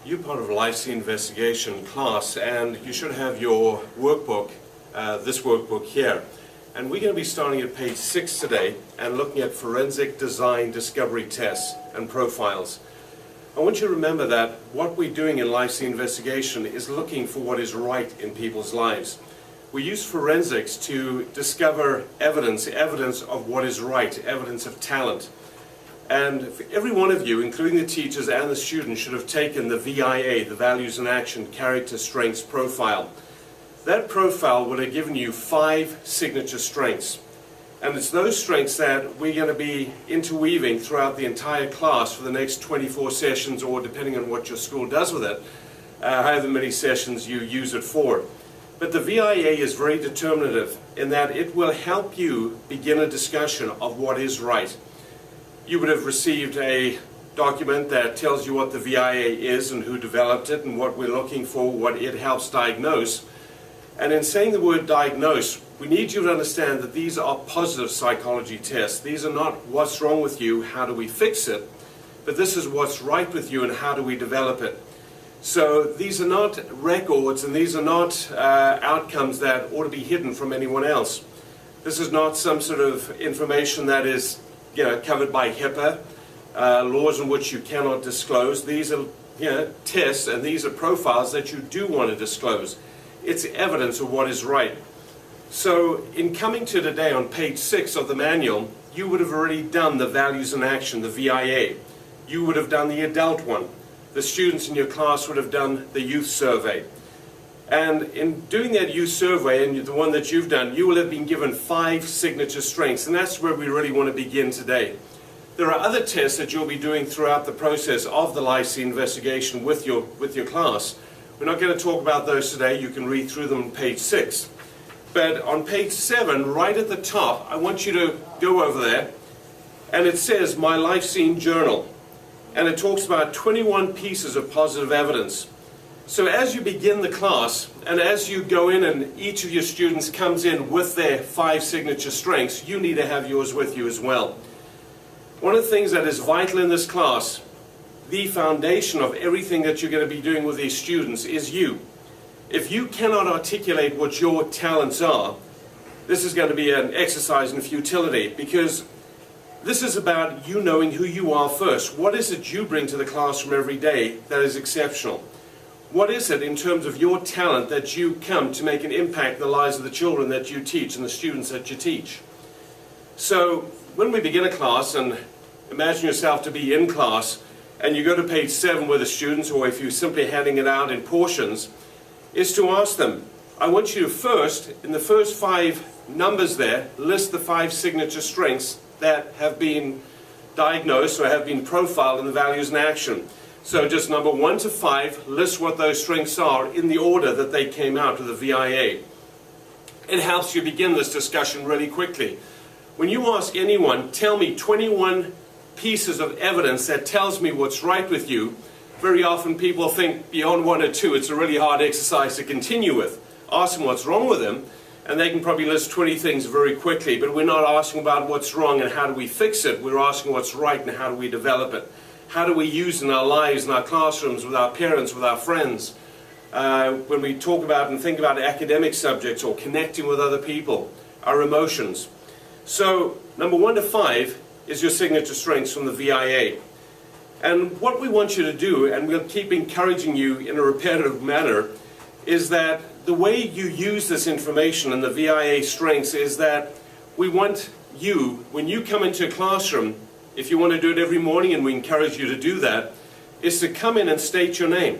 You're part of Life's Investigation class, and you should have your workbook, this workbook here. And we're going to be starting at page 6 today and looking at forensic design discovery tests and profiles. I want you to remember that what we're doing in Life's Investigation is looking for what is right in people's lives. We use forensics to discover evidence of what is right, evidence of talent. And every one of you, including the teachers and the students, should have taken the VIA, the Values in Action Character Strengths Profile. That profile would have given you 5 signature strengths. And it's those strengths that we're going to be interweaving throughout the entire class for the next 24 sessions, or depending on what your school does with it, however many sessions you use it for. But the VIA is very determinative in that it will help you begin a discussion of what is right. You would have received a document that tells you what the VIA is and who developed it and what we're looking for, what it helps diagnose. And in saying the word diagnose, we need you to understand that these are positive psychology tests. These are not what's wrong with you, how do we fix it, but this is what's right with you and how do we develop it. So these are not records and these are not outcomes that ought to be hidden from anyone else. This is not some sort of information that is covered by HIPAA, laws in which you cannot disclose. These are tests and these are profiles that you do want to disclose. It's evidence of what is right. So in coming to today on page 6 of the manual, you would have already done the Values in Action, the VIA. You would have done the adult one. The students in your class would have done the youth survey. And in doing that youth survey, and the one that you've done, you will have been given 5 signature strengths, and that's where we really want to begin today. There are other tests that you'll be doing throughout the process of the Life's Investigation with your class. We're not going to talk about those today. You can read through them on page 6. But on page 7, right at the top, I want you to go over there, and it says My Life Scene Journal. And it talks about 21 pieces of positive evidence. So as you begin the class, and as you go in and each of your students comes in with their 5 signature strengths, you need to have yours with you as well. One of the things that is vital in this class, the foundation of everything that you're going to be doing with these students, is you. If you cannot articulate what your talents are, this is going to be an exercise in futility, because this is about you knowing who you are first. What is it you bring to the classroom every day that is exceptional? What is it in terms of your talent that you come to make an impact in the lives of the children that you teach and the students that you teach? So when we begin a class, and imagine yourself to be in class, and you go to page 7 with the students, or if you're simply handing it out in portions, is to ask them, I want you to first, in the first 5 numbers there, list the 5 signature strengths that have been diagnosed or have been profiled in the Values in Action. So just number 1 to 5, list what those strengths are in the order that they came out of the VIA. It helps you begin this discussion really quickly. When you ask anyone, tell me 21 pieces of evidence that tells me what's right with you, very often people think beyond 1 or 2 it's a really hard exercise to continue with. Ask them what's wrong with them, and they can probably list 20 things very quickly, but we're not asking about what's wrong and how do we fix it. We're asking what's right and how do we develop it. How do we use in our lives, in our classrooms, with our parents, with our friends, when we talk about and think about academic subjects or connecting with other people, our emotions. So number 1 to 5 is your signature strengths from the VIA. And what we want you to do, and we'll keep encouraging you in a repetitive manner, is that the way you use this information and the VIA strengths is that we want you, when you come into a classroom, if you want to do it every morning, and we encourage you to do that, is to come in and state your name.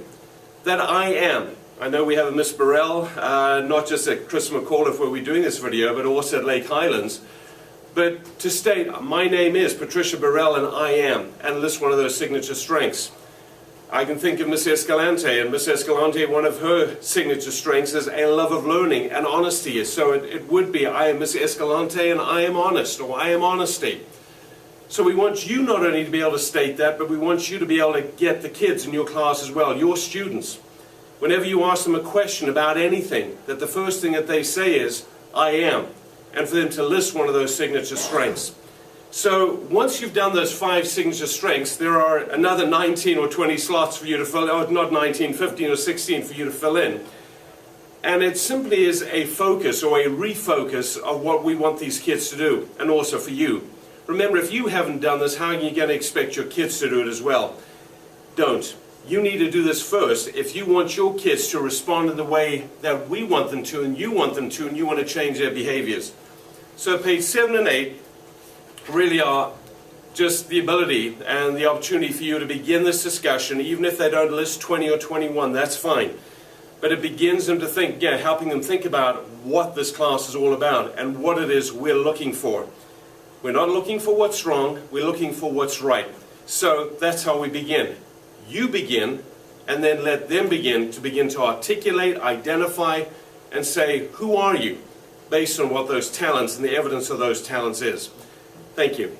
That I am. I know we have a Miss Burrell, not just at Chris McAuliffe where we're doing this video, but also at Lake Highlands. But to state, my name is Patricia Burrell and I am, and list one of those signature strengths. I can think of Miss Escalante, and Miss Escalante, one of her signature strengths is a love of learning and honesty. So it would be, I am Miss Escalante and I am honest, or I am honesty. So we want you not only to be able to state that, but we want you to be able to get the kids in your class as well, your students. Whenever you ask them a question about anything, that the first thing that they say is, I am. And for them to list one of those signature strengths. So once you've done those 5 signature strengths, there are another 19 or 20 slots for you to fill, or not 19, 15 or 16 for you to fill in. And it simply is a focus or a refocus of what we want these kids to do, and also for you. Remember, if you haven't done this, how are you going to expect your kids to do it as well? Don't. You need to do this first if you want your kids to respond in the way that we want them to, and you want them to, and you want to change their behaviors. So page 7 and 8 really are just the ability and the opportunity for you to begin this discussion. Even if they don't list 20 or 21, that's fine. But it begins them to think, helping them think about what this class is all about and what it is we're looking for. We're not looking for what's wrong, we're looking for what's right. So that's how we begin. You begin, and then let them begin to articulate, identify, and say, who are you? Based on what those talents and the evidence of those talents is. Thank you.